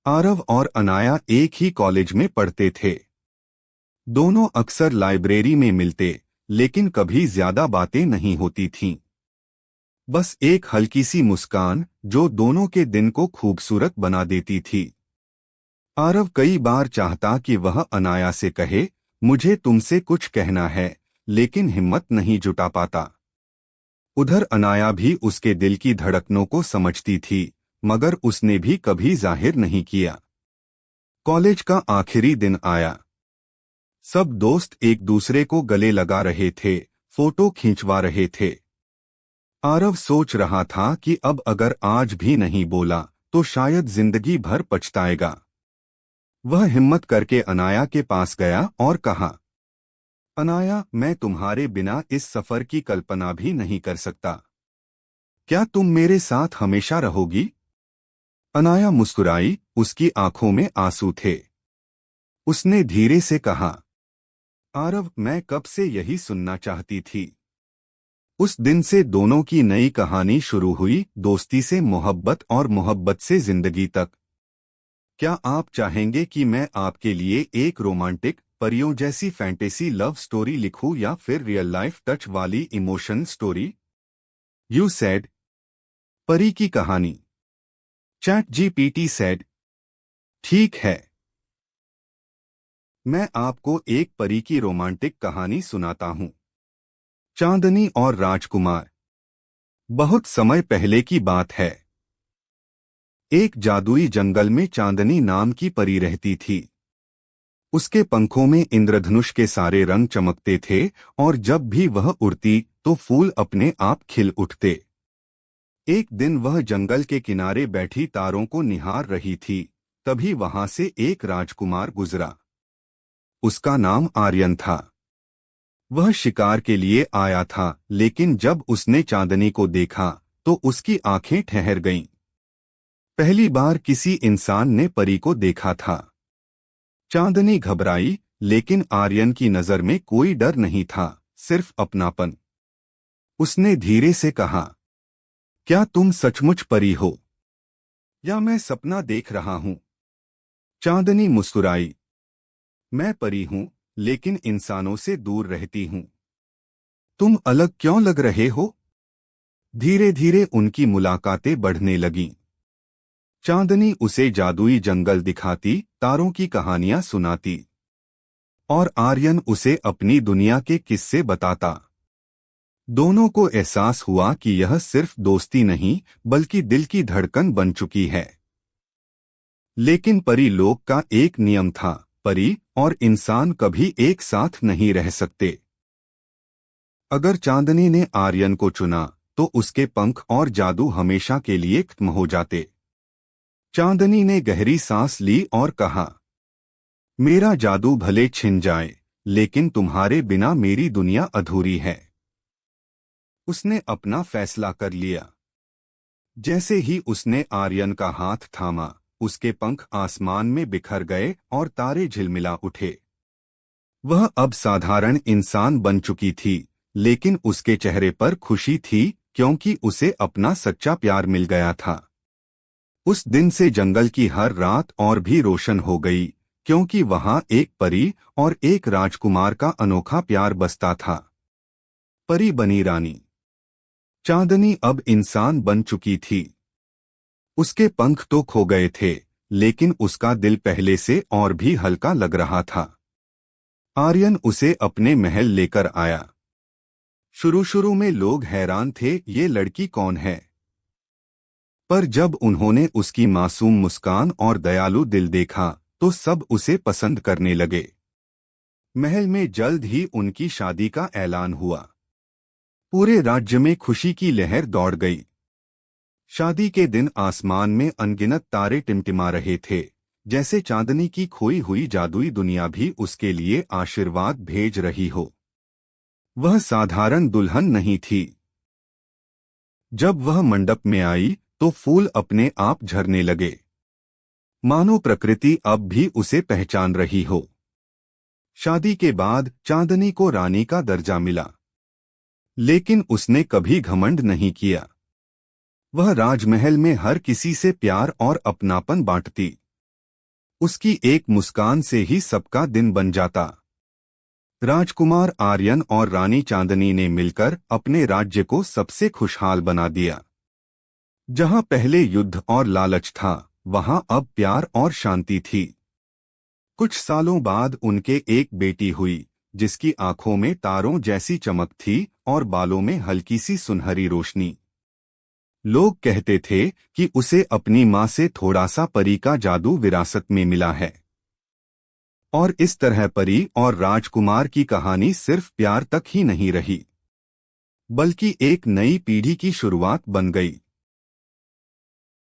आरव और अनाया एक ही कॉलेज में पढ़ते थे। दोनों अक्सर लाइब्रेरी में मिलते, लेकिन कभी ज्यादा बातें नहीं होती थीं। बस एक हल्की सी मुस्कान जो दोनों के दिन को खूबसूरत बना देती थी। आरव कई बार चाहता कि वह अनाया से कहे, मुझे तुमसे कुछ कहना है, लेकिन हिम्मत नहीं जुटा पाता। उधर अनाया भी उसके दिल की धड़कनों को समझती थी, मगर उसने भी कभी जाहिर नहीं किया। कॉलेज का आखिरी दिन आया। सब दोस्त एक दूसरे को गले लगा रहे थे, फोटो खींचवा रहे थे। आरव सोच रहा था कि अब अगर आज भी नहीं बोला तो शायद जिंदगी भर पछताएगा। वह हिम्मत करके अनाया के पास गया और कहा, अनाया, मैं तुम्हारे बिना इस सफर की कल्पना भी नहीं कर सकता। क्या तुम मेरे साथ हमेशा रहोगी? अनाया मुस्कुराई, उसकी आंखों में आंसू थे। उसने धीरे से कहा, आरव, मैं कब से यही सुनना चाहती थी। उस दिन से दोनों की नई कहानी शुरू हुई, दोस्ती से मोहब्बत और मोहब्बत से जिंदगी तक। क्या आप चाहेंगे कि मैं आपके लिए एक रोमांटिक, परियों जैसी फैंटेसी लव स्टोरी लिखूं या फिर रियल लाइफ टच वाली इमोशन स्टोरी? You said. परी की कहानी। चैट जीपीटी सेड, ठीक है। मैं आपको एक परी की रोमांटिक कहानी सुनाता हूं। चांदनी और राजकुमार। बहुत समय पहले की बात है। एक जादुई जंगल में चांदनी नाम की परी रहती थी। उसके पंखों में इंद्रधनुष के सारे रंग चमकते थे और जब भी वह उड़ती तो फूल अपने आप खिल उठते। एक दिन वह जंगल के किनारे बैठी तारों को निहार रही थी, तभी वहां से एक राजकुमार गुजरा। उसका नाम आर्यन था। वह शिकार के लिए आया था, लेकिन जब उसने चांदनी को देखा तो उसकी आंखें ठहर गईं। पहली बार किसी इंसान ने परी को देखा था। चांदनी घबराई, लेकिन आर्यन की नजर में कोई डर नहीं था, सिर्फ अपनापन। उसने धीरे से कहा, क्या तुम सचमुच परी हो या मैं सपना देख रहा हूं? चांदनी मुस्कुराई, मैं परी हूं, लेकिन इंसानों से दूर रहती हूं। तुम अलग क्यों लग रहे हो? धीरे धीरे उनकी मुलाकातें बढ़ने लगीं। चांदनी उसे जादुई जंगल दिखाती, तारों की कहानियां सुनाती, और आर्यन उसे अपनी दुनिया के किस्से बताता। दोनों को एहसास हुआ कि यह सिर्फ दोस्ती नहीं, बल्कि दिल की धड़कन बन चुकी है। लेकिन परी लोक का एक नियम था, परी और इंसान कभी एक साथ नहीं रह सकते। अगर चांदनी ने आर्यन को चुना तो उसके पंख और जादू हमेशा के लिए खत्म हो जाते। चांदनी ने गहरी सांस ली और कहा, मेरा जादू भले छिन जाए, लेकिन तुम्हारे बिना मेरी दुनिया अधूरी है। उसने अपना फैसला कर लिया। जैसे ही उसने आर्यन का हाथ थामा, उसके पंख आसमान में बिखर गए और तारे झिलमिला उठे। वह अब साधारण इंसान बन चुकी थी, लेकिन उसके चेहरे पर खुशी थी, क्योंकि उसे अपना सच्चा प्यार मिल गया था। उस दिन से जंगल की हर रात और भी रोशन हो गई, क्योंकि वहां एक परी और एक राजकुमार का अनोखा प्यार बसता था। परी बनी रानी। चांदनी अब इंसान बन चुकी थी। उसके पंख तो खो गए थे, लेकिन उसका दिल पहले से और भी हल्का लग रहा था। आर्यन उसे अपने महल लेकर आया। शुरू शुरू में लोग हैरान थे, ये लड़की कौन है? पर जब उन्होंने उसकी मासूम मुस्कान और दयालु दिल देखा तो सब उसे पसंद करने लगे। महल में जल्द ही उनकी शादी का ऐलान हुआ। पूरे राज्य में खुशी की लहर दौड़ गई। शादी के दिन आसमान में अनगिनत तारे टिमटिमा रहे थे, जैसे चांदनी की खोई हुई जादुई दुनिया भी उसके लिए आशीर्वाद भेज रही हो। वह साधारण दुल्हन नहीं थी। जब वह मंडप में आई तो फूल अपने आप झरने लगे, मानो प्रकृति अब भी उसे पहचान रही हो। शादी के बाद चांदनी को रानी का दर्जा मिला, लेकिन उसने कभी घमंड नहीं किया। वह राजमहल में हर किसी से प्यार और अपनापन बांटती। उसकी एक मुस्कान से ही सबका दिन बन जाता। राजकुमार आर्यन और रानी चांदनी ने मिलकर अपने राज्य को सबसे खुशहाल बना दिया। जहां पहले युद्ध और लालच था, वहां अब प्यार और शांति थी। कुछ सालों बाद उनके एक बेटी हुई, जिसकी आंखों में तारों जैसी चमक थी और बालों में हल्की सी सुनहरी रोशनी। लोग कहते थे कि उसे अपनी मां से थोड़ा सा परी का जादू विरासत में मिला है। और इस तरह परी और राजकुमार की कहानी सिर्फ प्यार तक ही नहीं रही, बल्कि एक नई पीढ़ी की शुरुआत बन गई।